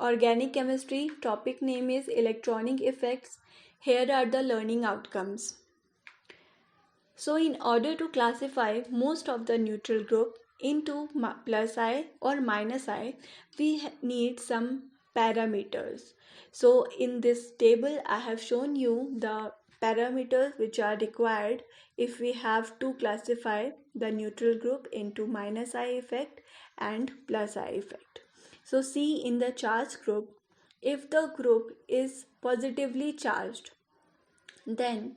organic chemistry. Topic name is electronic effects. Here are the learning outcomes. So in order to classify most of the neutral group into plus I or minus I, we need some parameters. So in this table, I have shown you the parameters which are required if we have to classify the neutral group into minus I effect and plus I effect. So see in the charge group, if the group is positively charged, then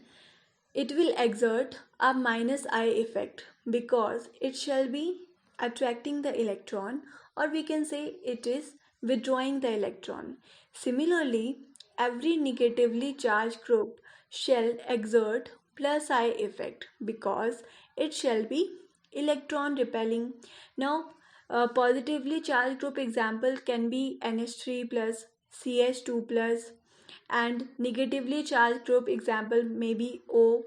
it will exert a minus I effect because it shall be attracting the electron, or we can say it is withdrawing the electron. Similarly, every negatively charged group shall exert plus I effect because it shall be electron repelling. Now, a positively charged group example can be NH3 plus, CH2 plus, and negatively charged group example may be O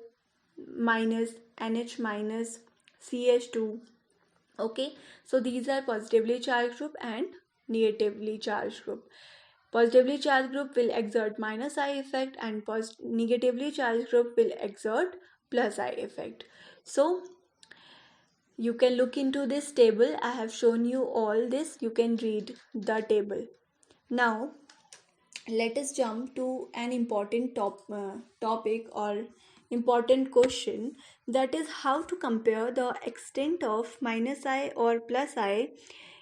minus, NH minus, CH2. Okay, so these are positively charged group and negatively charged group. Positively charged group will exert minus I effect and negatively charged group will exert plus I effect. So you can look into this table. I have shown you all this. You can read the table. Now let us jump to an important topic or important question, that is how to compare the extent of minus I or plus I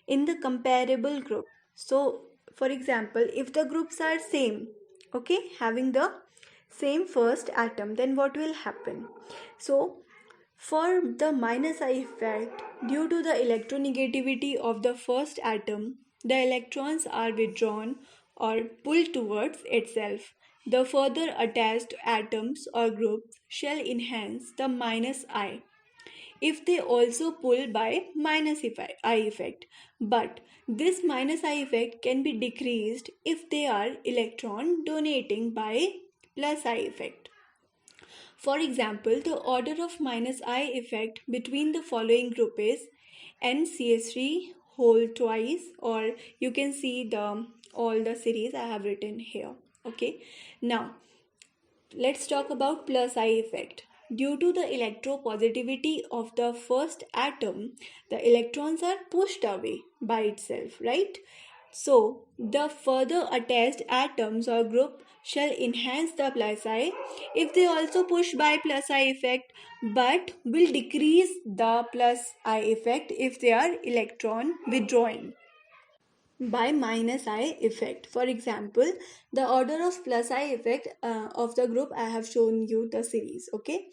in the comparable group. So for example, if the groups are same, okay, having the same first atom, then what will happen? So for the minus I effect, due to the electronegativity of the first atom, the electrons are withdrawn or pulled towards itself. The further attached atoms or groups shall enhance the minus I if they also pull by minus I effect. But this minus I effect can be decreased if they are electron donating by plus I effect. For example, the order of minus I effect between the following group is NCH3 whole twice, or you can see the all the series I have written here. Okay, now let's talk about plus I effect. Due to the electropositivity of the first atom, the electrons are pushed away by itself, right? So, the further attached atoms or group shall enhance the plus I if they also push by plus I effect, but will decrease the plus I effect if they are electron withdrawing by minus I effect. For example, the order of plus I effect of the group, I have shown you the series. Okay.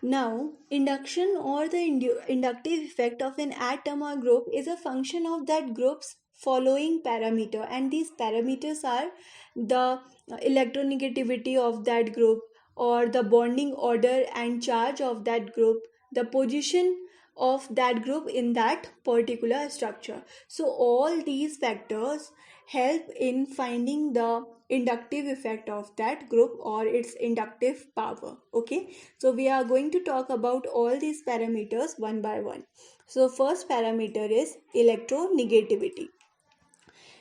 Now, induction or the inductive effect of an atom or group is a function of that group's following parameter, and these parameters are the electronegativity of that group, or the bonding order and charge of that group, the position of that group in that particular structure. So all these factors help in finding the inductive effect of that group or its inductive power. Okay, so we are going to talk about all these parameters one by one. So first parameter is electronegativity.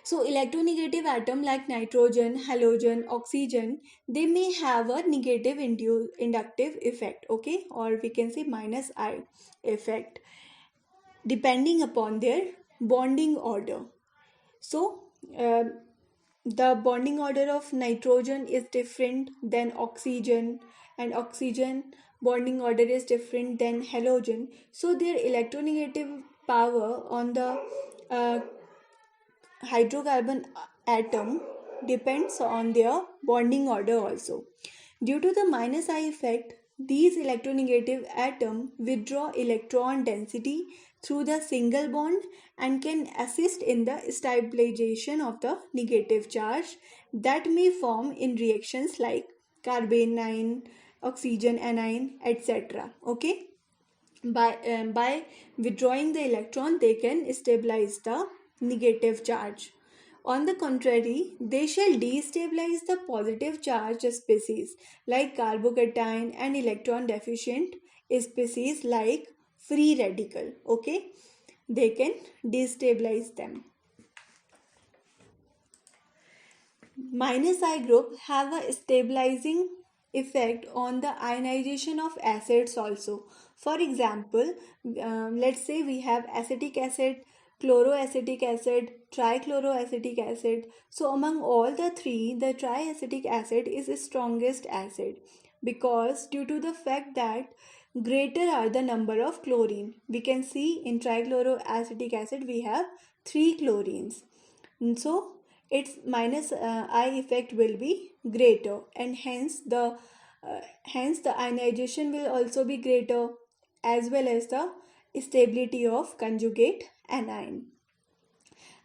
So electronegative atom like nitrogen, halogen, oxygen, they may have a negative inductive effect, okay, or we can say minus I effect depending upon their bonding order. So uh, the bonding order of nitrogen is different than oxygen, and oxygen bonding order is different than halogen. So their electronegative power on the uh, hydrocarbon atom depends on their bonding order also. Due to the minus I effect, these electronegative atoms withdraw electron density through the single bond and can assist in the stabilization of the negative charge that may form in reactions like carbanion, oxygen anion, etc. Okay, by withdrawing the electron, they can stabilize the negative charge. On the contrary, they shall destabilize the positive charged species like carbocation and electron deficient species like free radical. Okay, they can destabilize them. minus I group have a stabilizing effect on the ionization of acids also. For example, let's say we have acetic acid, chloroacetic acid, trichloroacetic acid. So among all the three, the triacetic acid is the strongest acid because due to the fact that greater are the number of chlorine. We can see in trichloroacetic acid we have 3 chlorines. And so its minus I effect will be greater, and hence the ionization will also be greater, as well as the stability of conjugate anion.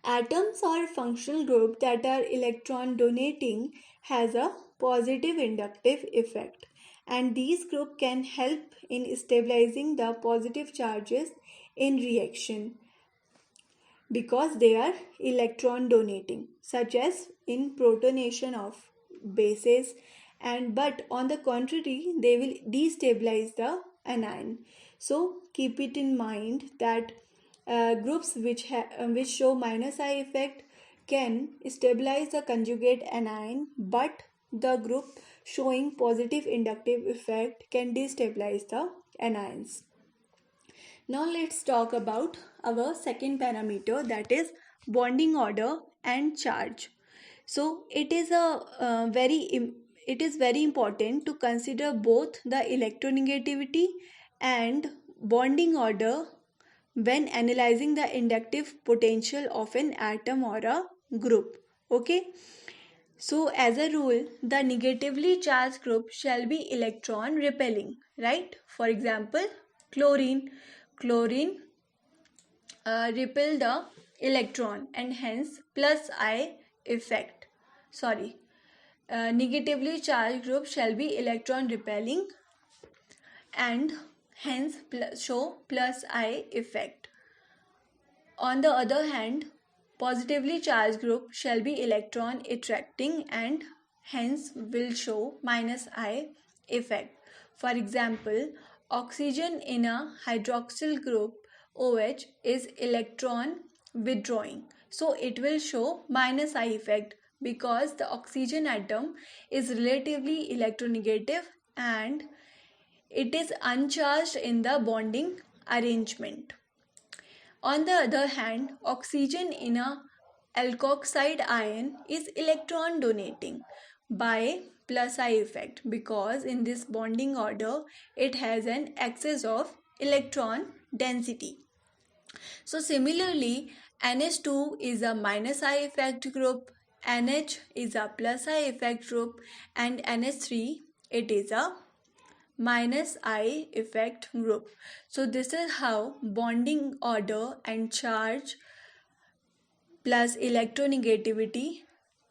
Atoms or functional group that are electron donating has a positive inductive effect, and these group can help in stabilizing the positive charges in reaction because they are electron donating, such as in protonation of bases, and but on the contrary they will destabilize the anion. So keep it in mind that groups which show minus I effect can stabilize the conjugate anion, but the group showing positive inductive effect can destabilize the anions. Now let's talk about our second parameter, that is bonding order and charge. So it is very important to consider both the electronegativity and bonding order when analyzing the inductive potential of an atom or a group. Okay. So as a rule, the negatively charged group shall be electron repelling, right? For example, chlorine. Chlorine repel the electron and hence plus I effect. Sorry, negatively charged group shall be electron repelling and hence show plus I effect. On the other hand, positively charged group shall be electron attracting and hence will show minus I effect. For example, oxygen in a hydroxyl group OH is electron withdrawing. So it will show minus I effect because the oxygen atom is relatively electronegative and it is uncharged in the bonding arrangement. On the other hand, oxygen in a alkoxide ion is electron donating by plus I effect because in this bonding order it has an excess of electron density. So similarly, NH2 is a minus I effect group, NH is a plus I effect group, and NH3 it is a minus I effect group. So this is how bonding order and charge plus electronegativity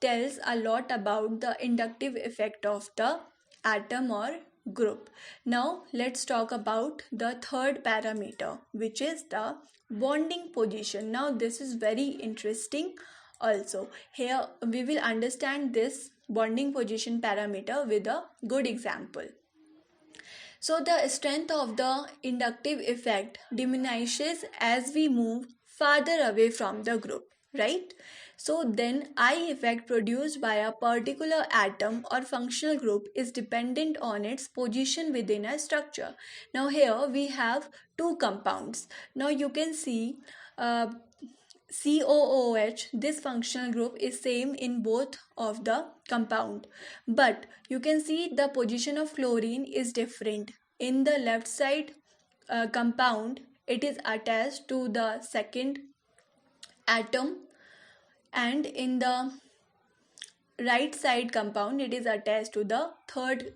tells a lot about the inductive effect of the atom or group. Now let's talk about the third parameter, which is the bonding position. Now this is very interesting also. Here we will understand this bonding position parameter with a good example. So the strength of the inductive effect diminishes as we move farther away from the group, right? So then I effect produced by a particular atom or functional group is dependent on its position within a structure. Now here we have two compounds. Now you can see uh, COOH, this functional group is same in both of the compound, but you can see the position of chlorine is different. In the left side compound, it is attached to the second atom, and in the right side compound, it is attached to the third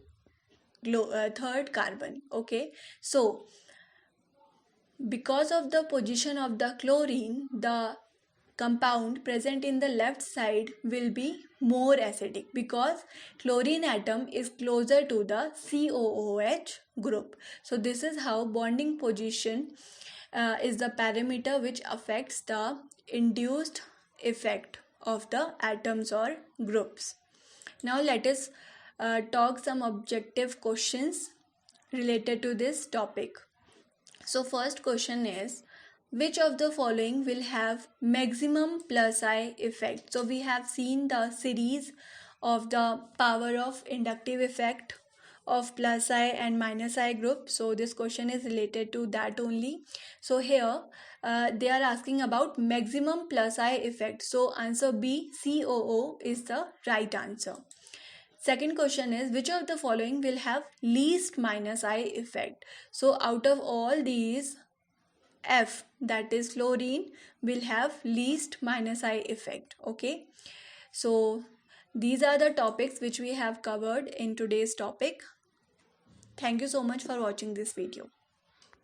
carbon. Okay, so because of the position of the chlorine, the compound present in the left side will be more acidic because chlorine atom is closer to the COOH group. So this is how bonding position is the parameter which affects the induced effect of the atoms or groups. Now let us talk some objective questions related to this topic. So first question is, which of the following will have maximum plus I effect? So we have seen the series of the power of inductive effect of plus I and minus I group. So this question is related to that only. So here they are asking about maximum plus I effect. So answer B, COO is the right answer. Second question is, which of the following will have least minus I effect? So out of all these, F, that is fluorine, will have least minus I effect. Okay, so these are the topics which we have covered in today's topic. Thank you so much for watching this video.